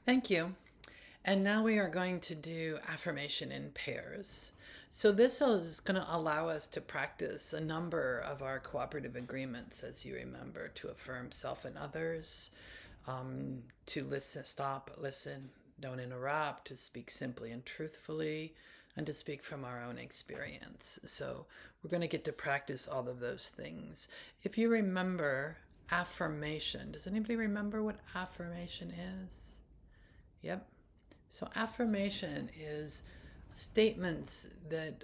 Thank you. And now we are going to do affirmation in pairs. So this is going to allow us to practice a number of our cooperative agreements, as you remember, to affirm self and others, to listen, stop, listen, don't interrupt, to speak simply and truthfully, and to speak from our own experience. So we're going to get to practice all of those things. If you remember affirmation, does anybody remember what affirmation is? Yep. So affirmation is statements that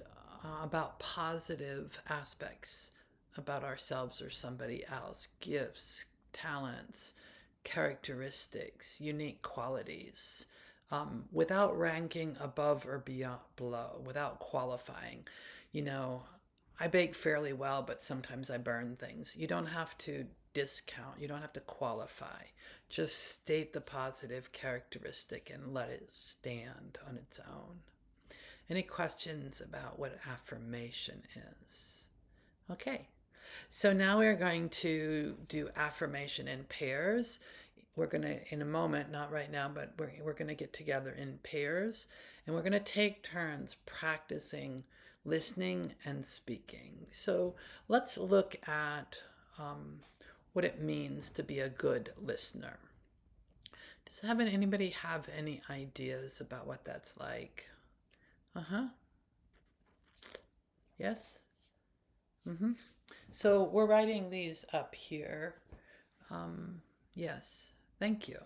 about positive aspects about ourselves or somebody else, gifts, talents, characteristics, unique qualities, without ranking above or beyond below, without qualifying. You know, I bake fairly well, but sometimes I burn things. You don't have to discount, you don't have to qualify. Just state the positive characteristic and let it stand on its own. Any questions about what affirmation is? Okay, so now we're going to do affirmation in pairs. We're going to, in a moment, not right now, but we're going to get together in pairs and we're going to take turns practicing listening and speaking. So let's look at what it means to be a good listener. Does anybody have any ideas about what that's like? Uh huh. Yes. Mm-hmm. So we're writing these up here. Yes. Thank you.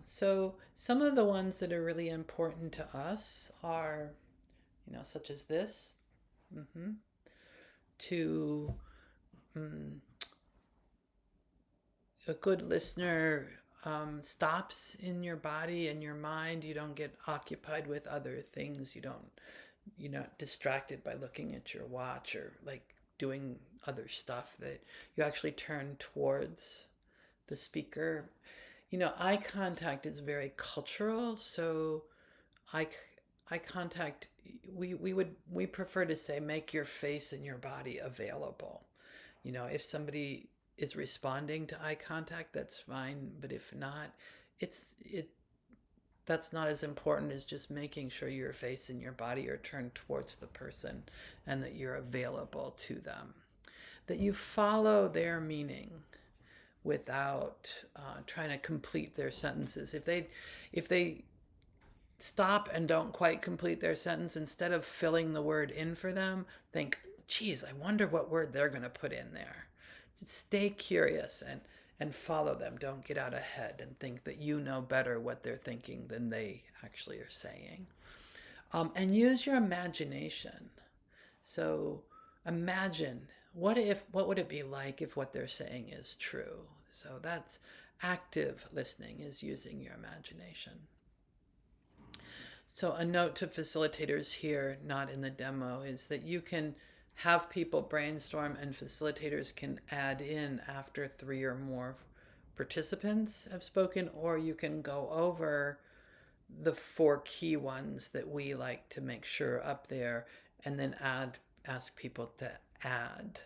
So some of the ones that are really important to us are, such as this. Mm-hmm. To a good listener stops in your body and your mind. You don't get occupied with other things. You're not distracted by looking at your watch or like doing other stuff, that you actually turn towards the speaker. Eye contact is very cultural. So eye, eye contact, we prefer to say, make your face and your body available. If somebody is responding to eye contact, that's fine. But if not, it that's not as important as just making sure your face and your body are turned towards the person and that you're available to them. That you follow their meaning without trying to complete their sentences. If they stop and don't quite complete their sentence, instead of filling the word in for them, think, geez, I wonder what word they're going to put in there. Just stay curious and follow them. Don't get out ahead and think that you know better what they're thinking than they actually are saying. And use your imagination. So imagine, what would it be like if what they're saying is true? So that's active listening, is using your imagination. So a note to facilitators here, not in the demo, is that you can have people brainstorm and facilitators can add in after 3 or more participants have spoken, or you can go over the 4 key ones that we like to make sure up there and then ask people to add.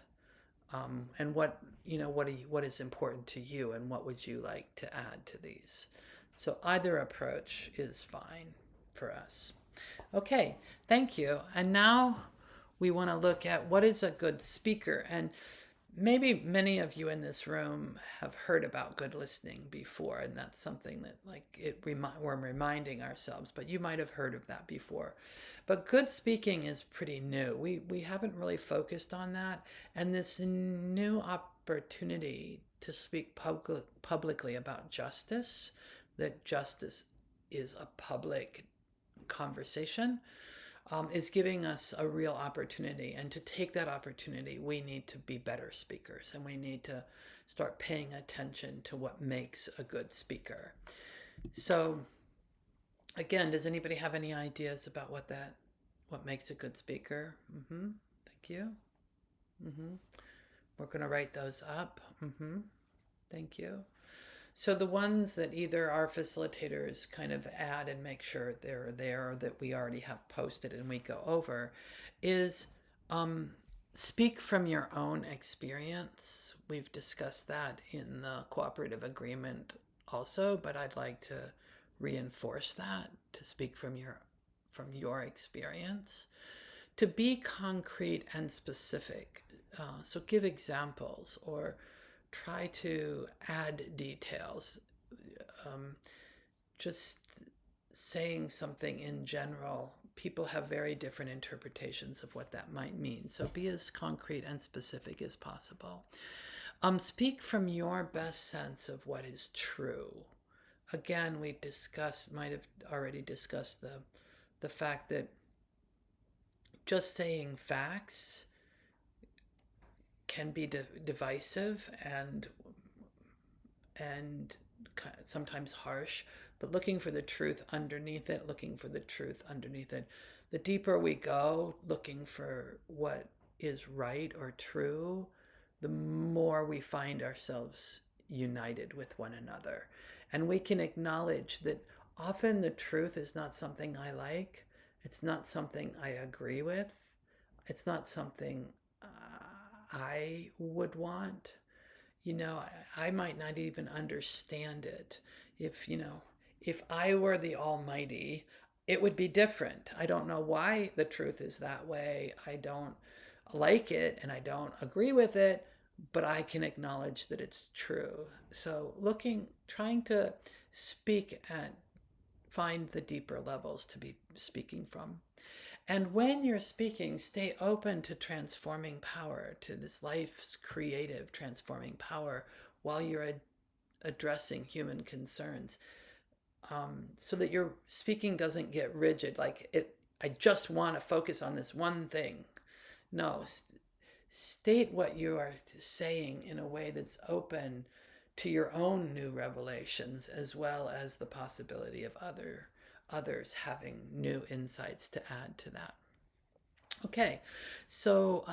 And what is important to you and what would you like to add to these? So either approach is fine for us. Okay, thank you. And now we want to look at what is a good speaker. And maybe many of you in this room have heard about good listening before, and that's something that we're reminding ourselves, but you might have heard of that before. But good speaking is pretty new. We haven't really focused on that, and this new opportunity to speak publicly about justice, that justice is a public conversation, is giving us a real opportunity. And to take that opportunity, we need to be better speakers and we need to start paying attention to what makes a good speaker. So, again, does anybody have any ideas about what makes a good speaker? Thank you. We're going to write those up. Thank you. So the ones that either our facilitators kind of add and make sure they're there, or that we already have posted and we go over, is speak from your own experience. We've discussed that in the cooperative agreement also, but I'd like to reinforce that, to speak from your experience. To be concrete and specific. So give examples or try to add details. Um, just saying something in general, people have very different interpretations of what that might mean. So be as concrete and specific as possible. Speak from your best sense of what is true. Again, might have already discussed the fact that just saying facts can be divisive and sometimes harsh, but looking for the truth underneath it, the deeper we go looking for what is right or true, the more we find ourselves united with one another. And we can acknowledge that often the truth is not something I like, it's not something I agree with, it's not something I would want. I might not even understand it. If I were the Almighty, it would be different. I don't know why the truth is that way. I don't like it and I don't agree with it, but I can acknowledge that it's true. So trying to speak and find the deeper levels to be speaking from. And when you're speaking, stay open to transforming power, to this life's creative transforming power while you're addressing human concerns, so that your speaking doesn't get rigid, like I just want to focus on this one thing. No, state what you are saying in a way that's open to your own new revelations, as well as the possibility of others having new insights to add to that. Okay, so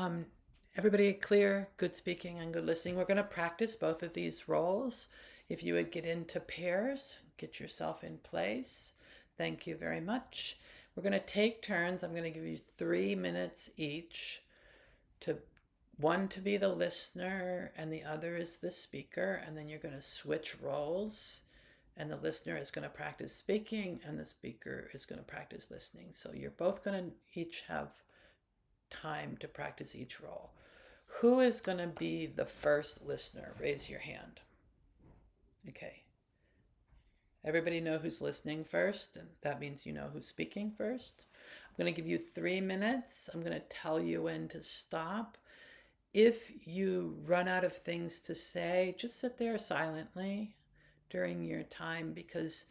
everybody clear? Good speaking and good listening. We're going to practice both of these roles. If you would get into pairs, get yourself in place. Thank you very much. We're going to take turns. I'm going to give you 3 minutes each, one to be the listener and the other is the speaker, and then you're going to switch roles, and the listener is going to practice speaking and the speaker is going to practice listening. So you're both going to each have time to practice each role. Who is going to be the first listener? Raise your hand. Okay. Everybody know who's listening first, and that means you know who's speaking first. I'm going to give you 3 minutes. I'm going to tell you when to stop. If you run out of things to say, just sit there silently during your time, because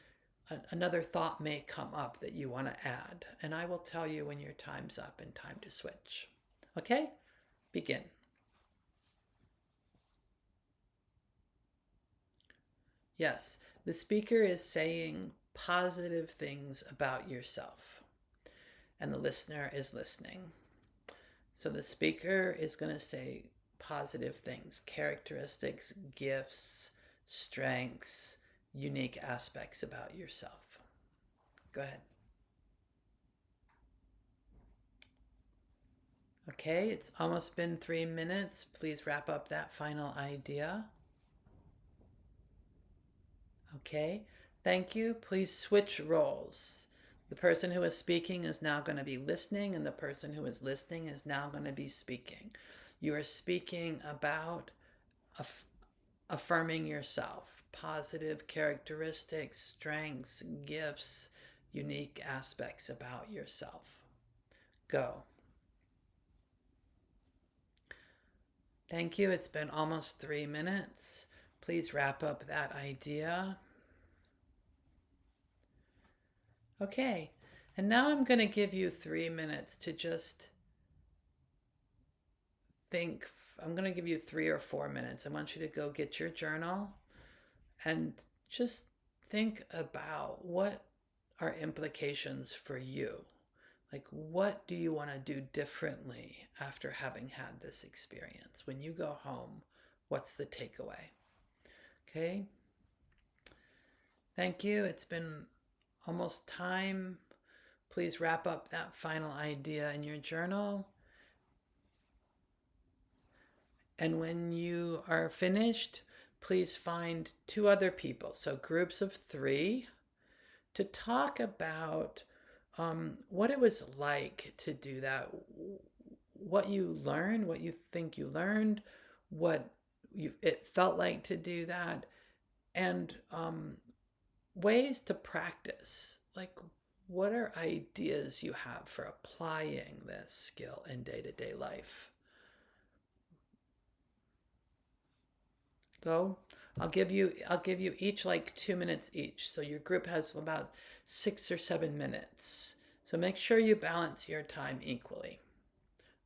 another thought may come up that you want to add. And I will tell you when your time's up and time to switch. Okay? Begin. Yes, the speaker is saying positive things about yourself, and the listener is listening. So the speaker is going to say positive things, characteristics, gifts, strengths, unique aspects about yourself. Go ahead. Okay, it's almost been 3 minutes. Please wrap up that final idea. Okay, thank you. Please switch roles. The person who is speaking is now going to be listening, and the person who is listening is now going to be speaking. You are speaking about affirming yourself, positive characteristics, strengths, gifts, unique aspects about yourself. Go. Thank you. It's been almost 3 minutes. Please wrap up that idea. Okay, and now I'm going to give you 3 minutes to just think. I'm going to give you 3 or 4 minutes. I want you to go get your journal and just think about what are implications for you. Like, what do you want to do differently after having had this experience? When you go home, what's the takeaway? Okay. Thank you. It's been almost time. Please wrap up that final idea in your journal. And when you are finished, please find two other people, so groups of three, to talk about what it was like to do that, what you learned, what you think you learned, what it felt like to do that, and ways to practice. Like, what are ideas you have for applying this skill in day-to-day life? Go. I'll give you each like 2 minutes each. So your group has about 6 or 7 minutes. So make sure you balance your time equally.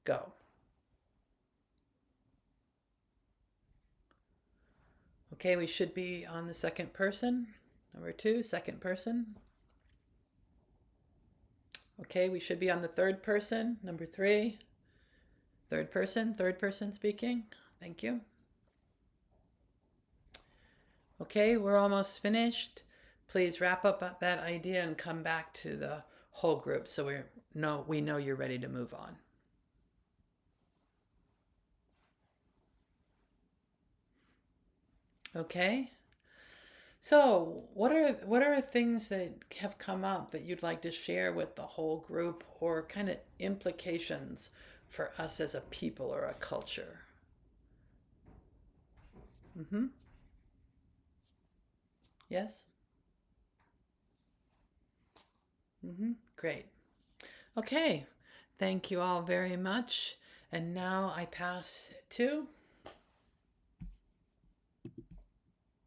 Go. Okay, we should be on the second person. Number two, second person. Okay, we should be on the third person. Number three, third person speaking. Thank you. Okay, we're almost finished. Please wrap up that idea and come back to the whole group so we know you're ready to move on. Okay. So, what are things that have come up that you'd like to share with the whole group, or kind of implications for us as a people or a culture? Mm-hmm. Yes? Mm-hmm. Great. Okay. Thank you all very much. And now I pass to